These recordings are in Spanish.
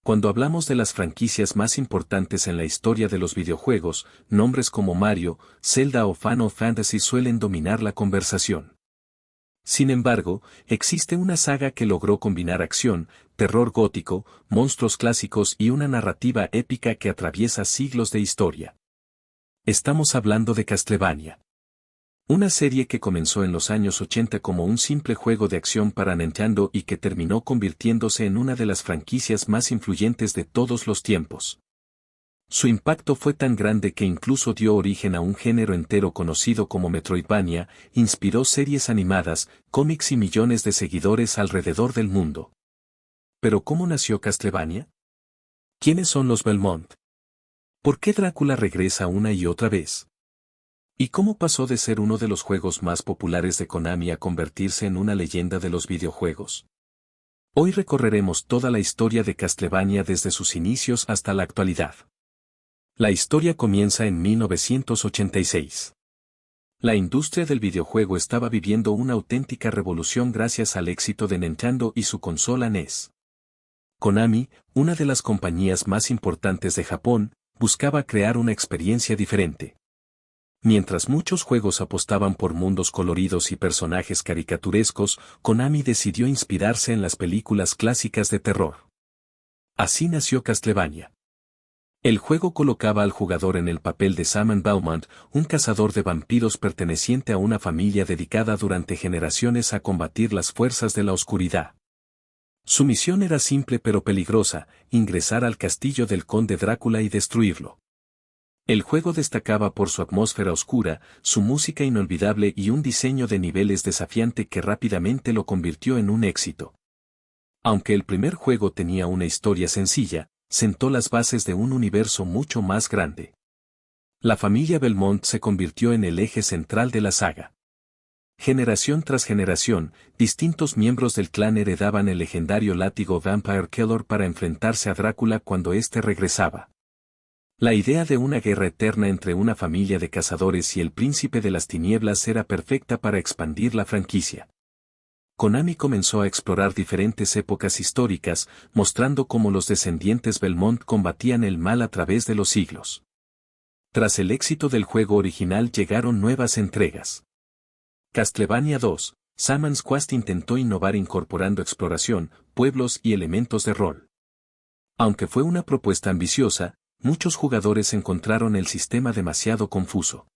Cuando hablamos de las franquicias más importantes en la historia de los videojuegos, nombres como Mario, Zelda o Final Fantasy suelen dominar la conversación. Sin embargo, existe una saga que logró combinar acción, terror gótico, monstruos clásicos y una narrativa épica que atraviesa siglos de historia. Estamos hablando de Castlevania. Una serie que comenzó en los años 80 como un simple juego de acción para Nintendo y que terminó convirtiéndose en una de las franquicias más influyentes de todos los tiempos. Su impacto fue tan grande que incluso dio origen a un género entero conocido como Metroidvania, inspiró series animadas, cómics y millones de seguidores alrededor del mundo. ¿Pero cómo nació Castlevania? ¿Quiénes son los Belmont? ¿Por qué Drácula regresa una y otra vez? ¿Y cómo pasó de ser uno de los juegos más populares de Konami a convertirse en una leyenda de los videojuegos? Hoy recorreremos toda la historia de Castlevania desde sus inicios hasta la actualidad. La historia comienza en 1986. La industria del videojuego estaba viviendo una auténtica revolución gracias al éxito de Nintendo y su consola NES. Konami, una de las compañías más importantes de Japón, buscaba crear una experiencia diferente. Mientras muchos juegos apostaban por mundos coloridos y personajes caricaturescos, Konami decidió inspirarse en las películas clásicas de terror. Así nació Castlevania. El juego colocaba al jugador en el papel de Simon Belmont, un cazador de vampiros perteneciente a una familia dedicada durante generaciones a combatir las fuerzas de la oscuridad. Su misión era simple pero peligrosa: ingresar al castillo del conde Drácula y destruirlo. El juego destacaba por su atmósfera oscura, su música inolvidable y un diseño de niveles desafiante que rápidamente lo convirtió en un éxito. Aunque el primer juego tenía una historia sencilla, sentó las bases de un universo mucho más grande. La familia Belmont se convirtió en el eje central de la saga. Generación tras generación, distintos miembros del clan heredaban el legendario látigo Vampire Killer para enfrentarse a Drácula cuando éste regresaba. La idea de una guerra eterna entre una familia de cazadores y el príncipe de las tinieblas era perfecta para expandir la franquicia. Konami comenzó a explorar diferentes épocas históricas, mostrando cómo los descendientes Belmont combatían el mal a través de los siglos. Tras el éxito del juego original llegaron nuevas entregas. Castlevania II, Shaman's Quest intentó innovar incorporando exploración, pueblos y elementos de rol. Aunque fue una propuesta ambiciosa, muchos jugadores encontraron el sistema demasiado confuso.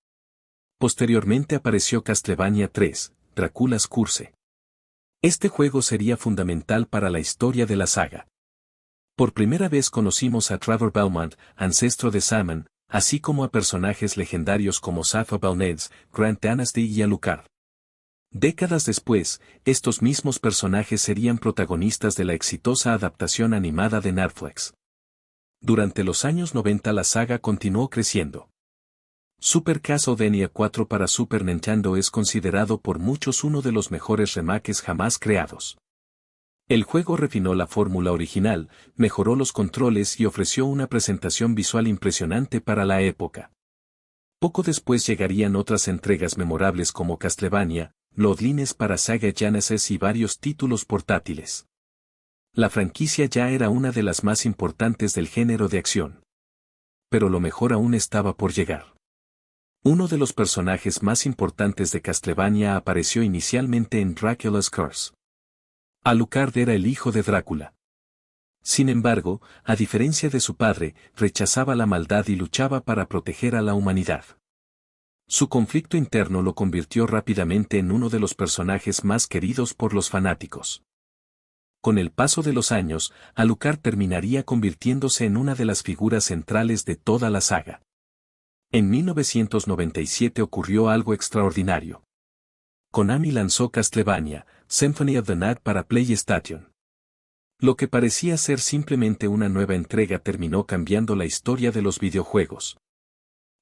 Posteriormente apareció Castlevania III, Dracula's Curse. Este juego sería fundamental para la historia de la saga. Por primera vez conocimos a Trevor Belmont, ancestro de Shaman, así como a personajes legendarios como Safa Balnez, Grant Dynasty y Alucard. Décadas después, estos mismos personajes serían protagonistas de la exitosa adaptación animada de Netflix. Durante los años 90 la saga continuó creciendo. Super Castlevania 4 para Super Nintendo es considerado por muchos uno de los mejores remakes jamás creados. El juego refinó la fórmula original, mejoró los controles y ofreció una presentación visual impresionante para la época. Poco después llegarían otras entregas memorables como Castlevania, Bloodlines para Sega Genesis y varios títulos portátiles. La franquicia ya era una de las más importantes del género de acción. Pero lo mejor aún estaba por llegar. Uno de los personajes más importantes de Castlevania apareció inicialmente en Dracula's Curse. Alucard era el hijo de Drácula. Sin embargo, a diferencia de su padre, rechazaba la maldad y luchaba para proteger a la humanidad. Su conflicto interno lo convirtió rápidamente en uno de los personajes más queridos por los fanáticos. Con el paso de los años, Alucard terminaría convirtiéndose en una de las figuras centrales de toda la saga. En 1997 ocurrió algo extraordinario. Konami lanzó Castlevania, Symphony of the Night para PlayStation. Lo que parecía ser simplemente una nueva entrega terminó cambiando la historia de los videojuegos.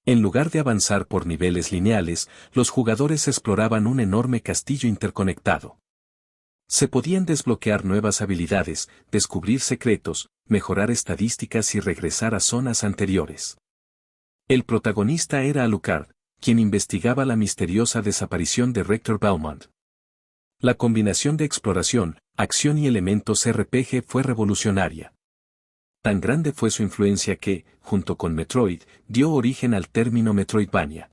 En lugar de avanzar por niveles lineales, los jugadores exploraban un enorme castillo interconectado. Se podían desbloquear nuevas habilidades, descubrir secretos, mejorar estadísticas y regresar a zonas anteriores. El protagonista era Alucard, quien investigaba la misteriosa desaparición de Rector Belmont. La combinación de exploración, acción y elementos RPG fue revolucionaria. Tan grande fue su influencia que, junto con Metroid, dio origen al término Metroidvania.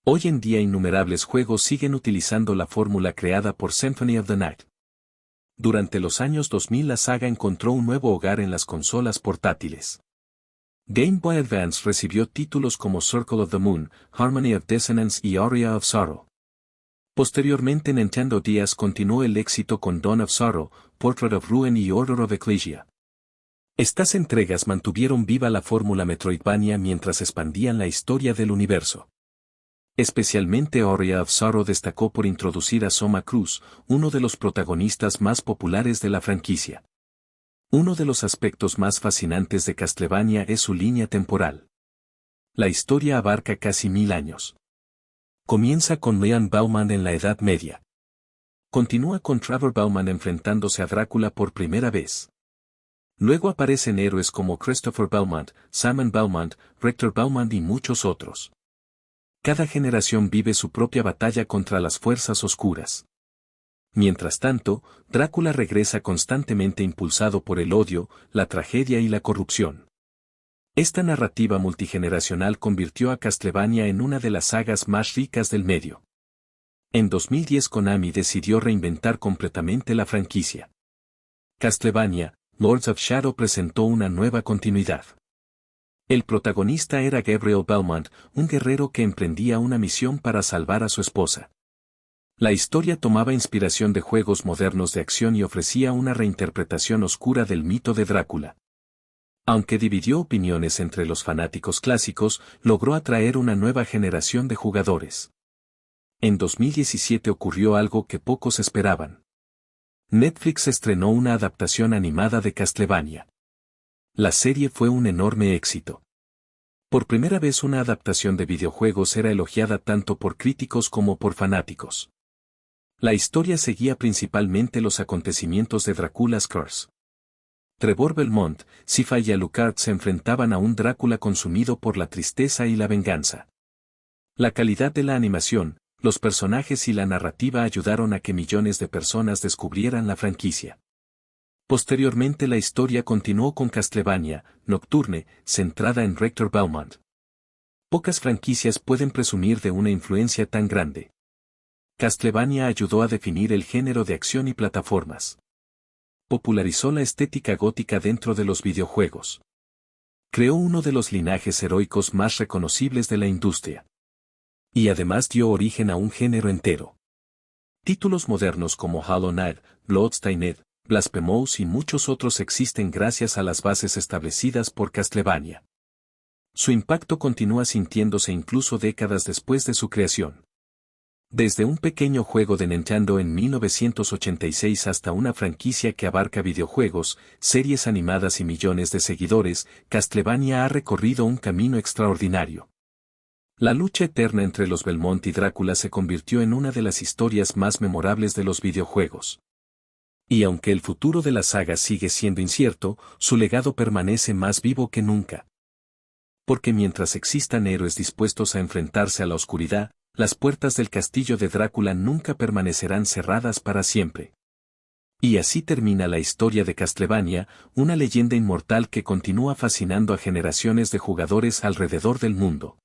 Hoy en día innumerables juegos siguen utilizando la fórmula creada por Symphony of the Night. Durante los años 2000 la saga encontró un nuevo hogar en las consolas portátiles. Game Boy Advance recibió títulos como Circle of the Moon, Harmony of Dissonance y Aria of Sorrow. Posteriormente Nintendo DS continuó el éxito con Dawn of Sorrow, Portrait of Ruin y Order of Ecclesia. Estas entregas mantuvieron viva la fórmula Metroidvania mientras expandían la historia del universo. Especialmente Aria of Sorrow destacó por introducir a Soma Cruz, uno de los protagonistas más populares de la franquicia. Uno de los aspectos más fascinantes de Castlevania es su línea temporal. La historia abarca casi 1000 años. Comienza con Leon Bauman en la Edad Media. Continúa con Trevor Bauman enfrentándose a Drácula por primera vez. Luego aparecen héroes como Christopher Belmont, Simon Belmont, Rector Belmont y muchos otros. Cada generación vive su propia batalla contra las fuerzas oscuras. Mientras tanto, Drácula regresa constantemente impulsado por el odio, la tragedia y la corrupción. Esta narrativa multigeneracional convirtió a Castlevania en una de las sagas más ricas del medio. En 2010 Konami decidió reinventar completamente la franquicia. Castlevania, Lords of Shadow presentó una nueva continuidad. El protagonista era Gabriel Belmont, un guerrero que emprendía una misión para salvar a su esposa. La historia tomaba inspiración de juegos modernos de acción y ofrecía una reinterpretación oscura del mito de Drácula. Aunque dividió opiniones entre los fanáticos clásicos, logró atraer una nueva generación de jugadores. En 2017 ocurrió algo que pocos esperaban. Netflix estrenó una adaptación animada de Castlevania. La serie fue un enorme éxito. Por primera vez una adaptación de videojuegos era elogiada tanto por críticos como por fanáticos. La historia seguía principalmente los acontecimientos de Drácula's Curse. Trevor Belmont, Sypha y Alucard se enfrentaban a un Drácula consumido por la tristeza y la venganza. La calidad de la animación, los personajes y la narrativa ayudaron a que millones de personas descubrieran la franquicia. Posteriormente la historia continuó con Castlevania, Nocturne, centrada en Rector Belmont. Pocas franquicias pueden presumir de una influencia tan grande. Castlevania ayudó a definir el género de acción y plataformas. Popularizó la estética gótica dentro de los videojuegos. Creó uno de los linajes heroicos más reconocibles de la industria. Y además dio origen a un género entero. Títulos modernos como Hollow Knight, Bloodstained, Blasphemous y muchos otros existen gracias a las bases establecidas por Castlevania. Su impacto continúa sintiéndose incluso décadas después de su creación. Desde un pequeño juego de Nintendo en 1986 hasta una franquicia que abarca videojuegos, series animadas y millones de seguidores, Castlevania ha recorrido un camino extraordinario. La lucha eterna entre los Belmont y Drácula se convirtió en una de las historias más memorables de los videojuegos. Y aunque el futuro de la saga sigue siendo incierto, su legado permanece más vivo que nunca. Porque mientras existan héroes dispuestos a enfrentarse a la oscuridad, las puertas del castillo de Drácula nunca permanecerán cerradas para siempre. Y así termina la historia de Castlevania, una leyenda inmortal que continúa fascinando a generaciones de jugadores alrededor del mundo.